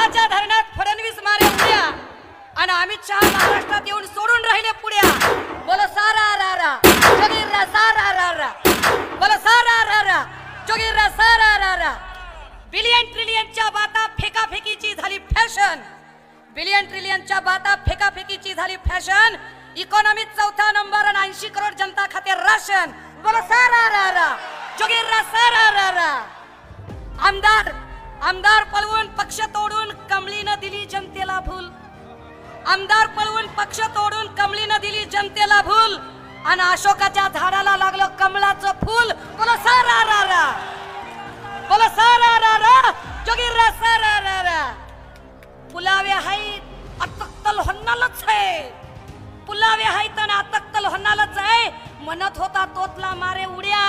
उसाच्या धरणात फडणवीस मारे उड्या आणि अमित शहा महाराष्ट्रात येऊन सोडून राहिले पुड्या। बोलो सारा रा रा जोगीरा सारा रा रा, बोलो सारा रा रा जोगीरा सारा रा रा। बिलियन ट्रिलियनच्या बाता फेकाफेकीची झाली फॅशन, बिलियन ट्रिलियनच्या बाता फेकाफेकीची झाली फॅशन। इकॉनॉमीत चौथा नंबर आणि 80 करोड जनता खाते राशन। बोलो सारा रा रा जोगीरा सारा रा रा। आमदार पळवून पक्ष तोडून कमळीनं दिली जनतेला भूल, आमदार पळवून पक्ष तोडून कमळीनं दिली जनतेला भूल आणि अशोकाच्या झाडाला लागलं कमळाचं फूल। बोलो सारा रा रा, बोलो सारा रा रा जोगीरा सारा रा रा। पुलावे आहेत अतक्कल होणारच आहे, पुलावे आहेत आणि अतक्कल होणारच आहे। म्हणत होता तोतला मारे उड्या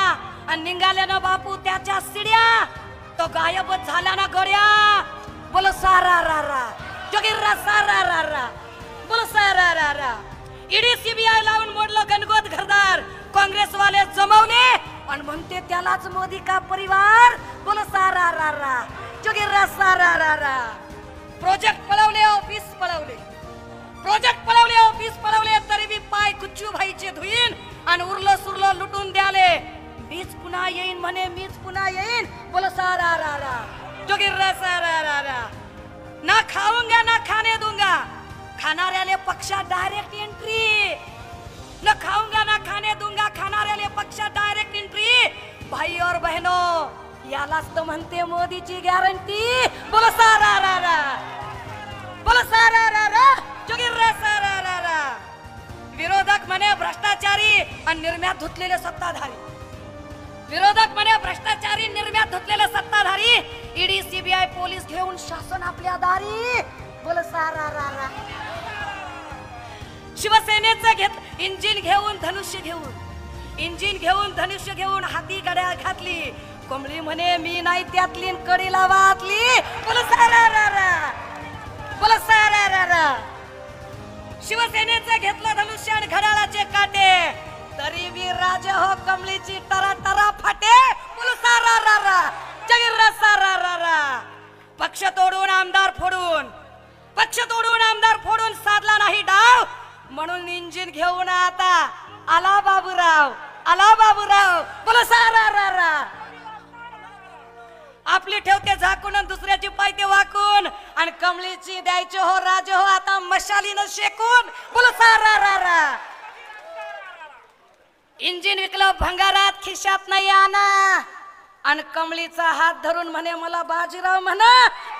आणि निघाल्यानं बापू त्याच्या सिड्या, तो गायबच झाला ना गड्या। बोलो सारा रा रा जोगीरा सारा रा रा, बोलो सारा रा रा। ईडी सीबीआय लावून मोडलं गणगोत घरदार, काँग्रेसवाले जमवले आणि म्हणते त्यालाच मोदी का परिवार। बोलो सारा रा रा जोगीरा सारा रा रा। प्रोजेक्ट पळवले ऑफिस पळवले, प्रोजेक्ट पळवले ऑफिस पळवले तरी बी पाय कुच्चू भाईचे धुईन आणि उरलं सुरलं लुटून द्याले। मीच पुन्हा येईन म्हणे, मीच पुन्हा येईन। बोलो सारा रा रा जोगीरा सारा रा रा। ना खाऊंगा ना खाने दूंगा, खाणाऱ्याले पक्षा डायरेक्ट एंट्री। न खाऊंगा ना खाने दूंगा, खाणाऱ्याले पक्षा डायरेक्ट एंट्री। भाई और बहनों यालाच तर म्हणते मोदीची गॅरंटी। बोलो सारा रा रा, बोलो सारा रा रा जोगीरा सारा रा रा। विरोधक म्हणे भ्रष्टाचारी आणि निर्म्यात धुतलेले सत्ताधारी, विरोधक म्हणे भ्रष्टाचारी निर्म्यात धुतलेले सत्ताधारी। ईडी सीबीआय पोलीस घेऊन शासन आपल्या दारी। बोलो सारा रा रा। शिवसेनेचं घेत इंजिन घेऊन धनुष्य घेऊन, इंजिन घेऊन धनुष्य घेऊन हाती गड्या घातली। कोंबडी म्हणे मी नाही त्यातली कडीला वातली। बोलो सारा रा रा, बोलो सारा रा रा। शिवसेनेचं घेतलं धनुष्य आणि घड्याळाचे काटे तरी बी राजा हो कमळीची टरा टरा फाटे। बोलो सारा रा रा जोगीरा सारा रा रा। पक्ष तोडून आमदार फोडून, पक्ष तोडून आमदार फोडून साधला नाही डाव, म्हणून इंजिन घेऊन आता आला बाबूराव, आला बाबूराव। बोलो सारा रा रा। आपली ठेवते झाकून आणि दुसऱ्याची पायते वाकून आणि कमळीची द्यायचे हो राजे हो आता मशालीनं शेकून। बोलो सारा रा रा। इंजिन विकलं भंगारात खिशात नाही आणा आणि कमळीचा हात धरून म्हणे मला बाजीराव म्हणा।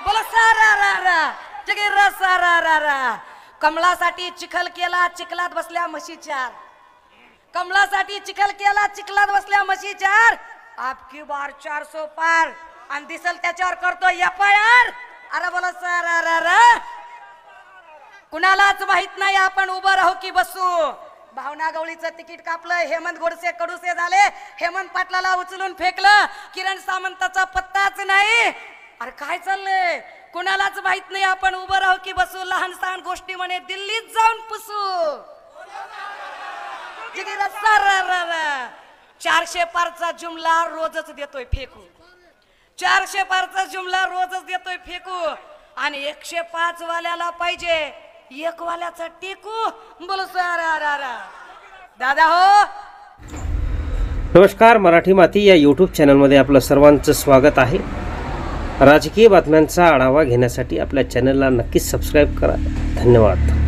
बोलो सारा रा रा जोगीरा सारा रा रा। कमळासाठी चिखल केला चिखलात बसल्या म्हशी चार, कमळासाठी चिखल केला चिखलात बसल्या म्हशी चार। आपकी बार 400 पार आणि दिसल त्याच्यावर करतो FIR। अरे बोलो सारा रा रा। कुणालाच माहित नाही आपण उभं राहू की बसू। भावना गवळीचं तिकीट कापलं, हेमंत गोडसे कडूसे झाले, हेमंत पाटलाला उचलून फेकलं, किरण सामंताचा पत्ताच नाही। अरे काय चाललंय, कुणालाच माहित नाही आपण उभं राहू की बसू। लहान सहान गोष्टी म्हणे दिल्लीत जाऊन पुसू। जोगीरा सारा रा रा। 400 पारचा जुमला रोजच देतोय फेकू, 400 पारचा जुमला रोजच देतोय फेकू आणि 105 वाल्याला पाहिजे एक वाल्याचा टेकू। बोलो सारा रा रा। दादा हो नमस्कार, मराठी माती या यूट्यूब चॅनलमध्ये आपलं सर्वांचं स्वागत आहे। राजकीय बातम्यांचा आढावा घेण्यासाठी आपल्या चॅनलला नक्कीच सबस्क्राईब करा। धन्यवाद।